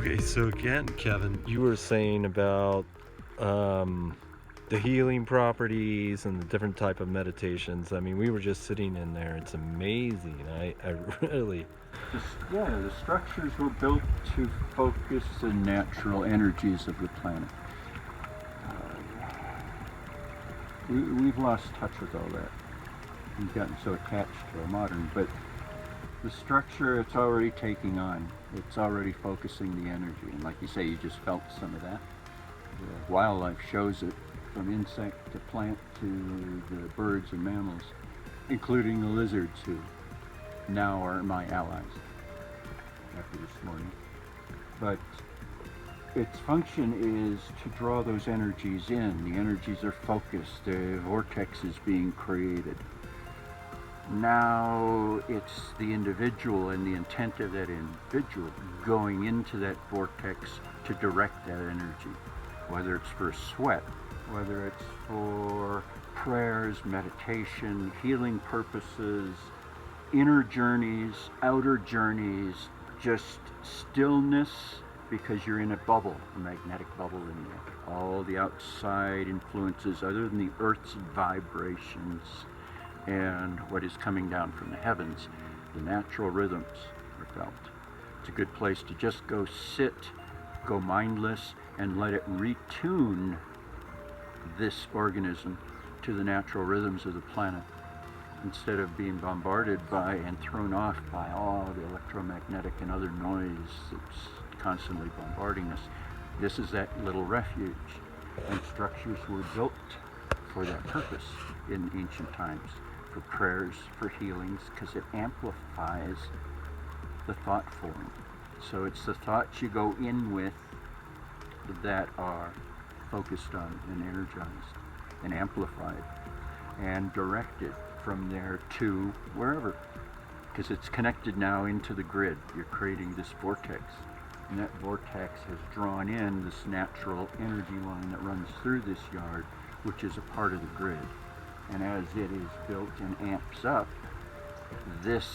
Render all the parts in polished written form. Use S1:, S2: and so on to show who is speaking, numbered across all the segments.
S1: Okay, so again, Kevin, you were saying about the healing properties and the different type of meditations. I mean, we were just sitting in there. It's amazing. I really...
S2: The structures were built to focus the natural energies of the planet. We've lost touch with all that. We've gotten so attached to our modern, but the structure, it's already taking on. It's already focusing the energy. And like you say, you just felt some of that. The wildlife shows it, from insect to plant to the birds and mammals, including the lizards, who now are my allies after this morning. But its function is to draw those energies in. The energies are focused. The vortex is being created. Now it's the individual and the intent of that individual going into that vortex to direct that energy, whether it's for sweat, whether it's for prayers, meditation, healing purposes, inner journeys, outer journeys, just stillness, because you're in a bubble, a magnetic bubble in there. All the outside influences other than the Earth's vibrations and what is coming down from the heavens, the natural rhythms are felt. It's a good place to just go sit, go mindless, and let it retune this organism to the natural rhythms of the planet, instead of being bombarded by and thrown off by all the electromagnetic and other noise that's constantly bombarding us. This is that little refuge, and structures were built for that purpose in ancient times, for prayers, for healings, because it amplifies the thought form. So it's the thoughts you go in with that are focused on and energized and amplified and directed from there to wherever, because it's connected now into the grid. You're creating this vortex, and that vortex has drawn in this natural energy line that runs through this yard, which is a part of the grid. And as it is built and amps up, this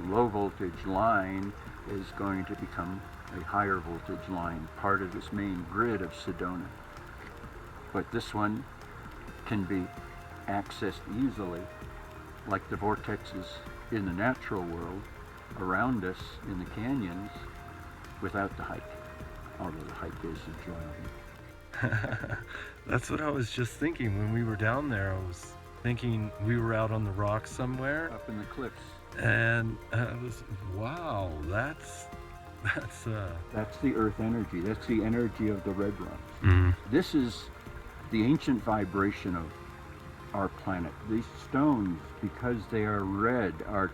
S2: low voltage line is going to become a higher voltage line, part of this main grid of Sedona. But this one can be accessed easily, like the vortexes in the natural world around us in the canyons, without the hike, although the hike is enjoyable.
S1: That's what I was just thinking when we were down there. I was thinking we were out on the rocks somewhere,
S2: Up in the cliffs.
S1: and I was, wow, that's
S2: the earth energy. That's the energy of the red rocks.
S1: mm-hmm.
S2: This is the ancient vibration of our planet. These stones, because they are red, are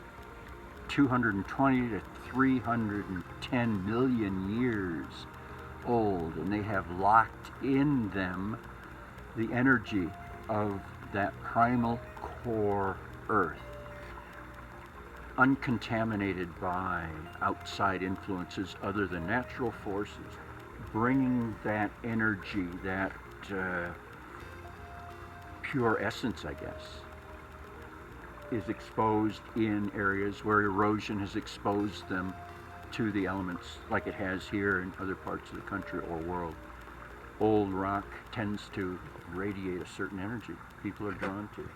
S2: 220 to 310 million years old, and they have locked in them the energy of that primal core earth, uncontaminated by outside influences other than natural forces, bringing that energy, that pure essence, I guess, is exposed in areas where erosion has exposed them to the elements, like it has here in other parts of the country or world. Old rock tends to radiate a certain energy people are drawn to.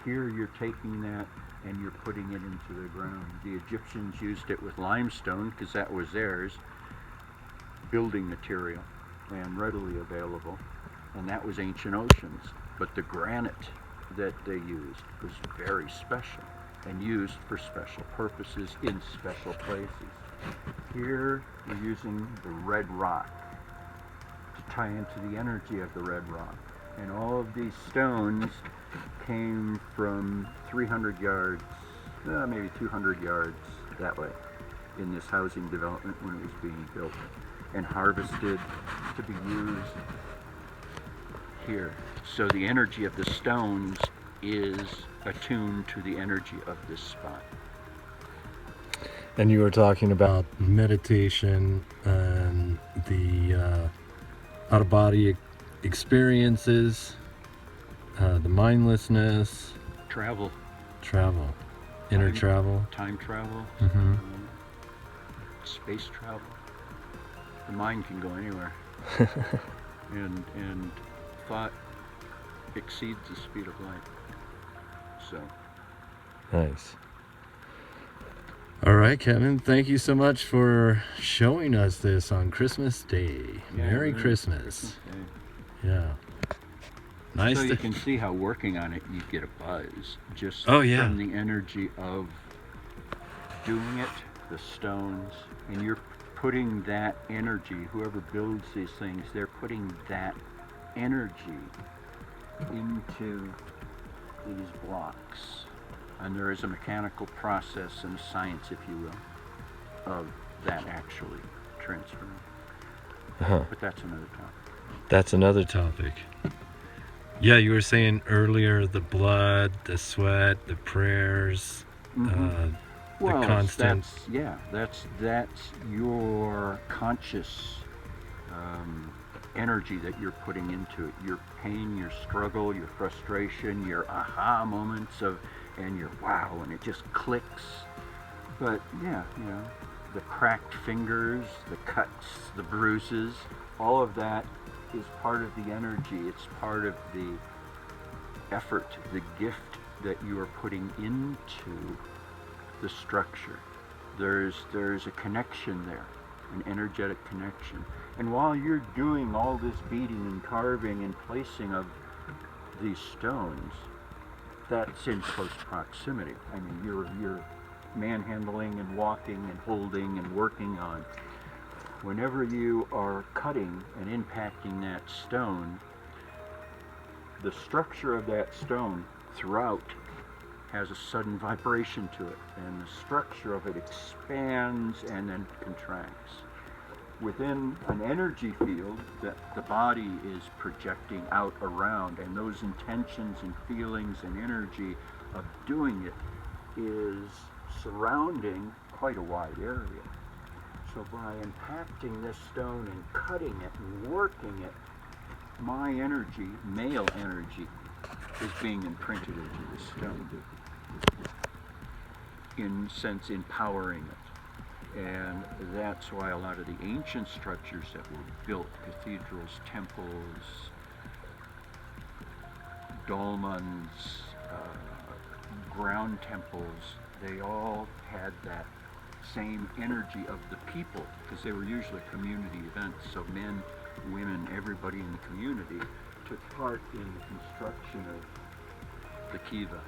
S2: Here you're taking that and you're putting it into the ground. The Egyptians used it with limestone because that was theirs, building material and readily available, and that was ancient oceans. But the granite that they used was very special and used for special purposes in special places. Here we're using the red rock to tie into the energy of the red rock. And all of these stones came from 300 yards, maybe 200 yards that way, in this housing development when it was being built, and harvested to be used here. So the energy of the stones is attuned to the energy of this spot.
S1: And you were talking about meditation and the out-of-body experiences, the mindlessness,
S2: Travel,
S1: inner
S2: Time.
S1: travel.
S2: time travel,
S1: Mm-hmm.
S2: space travel. The mind can go anywhere, and thought exceeds the speed of light. So.
S1: Nice. All right, Kevin, thank you so much for showing us this on Christmas Day.
S2: Yeah,
S1: Merry
S2: really,
S1: Christmas.
S2: Day.
S1: Yeah. Nice.
S2: So you can see how working on it, you get a buzz just
S1: Oh, yeah.
S2: from the energy of doing it, the stones, and you're putting that energy, whoever builds these things, they're putting that energy into these blocks. And there is a mechanical process and a science, if you will, of that actually transferring.
S1: Uh-huh.
S2: But that's another topic.
S1: That's another topic. Yeah, you were saying earlier the blood, the sweat, the prayers,
S2: Mm-hmm.
S1: the constant.
S2: That's your conscious energy that you're putting into it. Your pain, your struggle, your frustration, your aha moments of, and your wow, and it just clicks. But yeah, the cracked fingers, the cuts, the bruises, all of that is part of the energy. It's part of the effort, the gift that you are putting into the structure. There's a connection there, an energetic connection. And while you're doing all this beating and carving and placing of these stones, that's in close proximity. I mean, you're manhandling and walking and holding and working on. Whenever you are cutting and impacting that stone, the structure of that stone throughout has a sudden vibration to it, and the structure of it expands and then contracts. Within an energy field that the body is projecting out around, and those intentions and feelings and energy of doing it is surrounding quite a wide area. So by impacting this stone and cutting it and working it, my energy, male energy, is being imprinted into the stone, in sense empowering it. And that's why a lot of the ancient structures that were built, cathedrals, temples, dolmens, ground temples, they all had that same energy of the people, because they were usually community events. So men, women, everybody in the community took part in the construction of the kiva.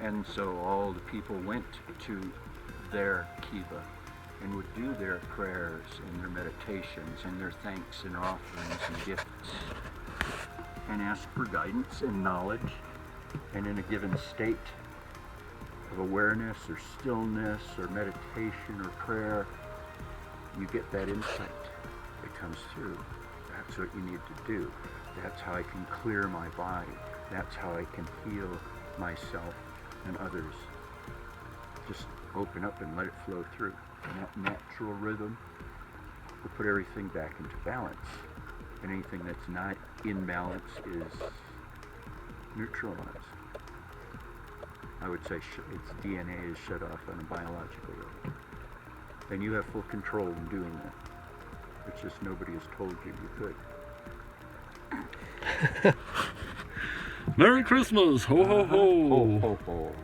S2: And so all the people went to their kiva and would do their prayers and their meditations and their thanks and offerings and gifts, and ask for guidance and knowledge. And in a given state of awareness or stillness or meditation or prayer, you get that insight. It comes through. That's what you need to do. That's how I can clear my body. That's how I can heal myself and others. Just open up and let it flow through. And that natural rhythm will put everything back into balance. And anything that's not in balance is neutralized. I would say its DNA is shut off on a biological level. And you have full control in doing that. It's just nobody has told you you could.
S1: Merry Christmas! Ho ho ho!
S2: Ho ho ho!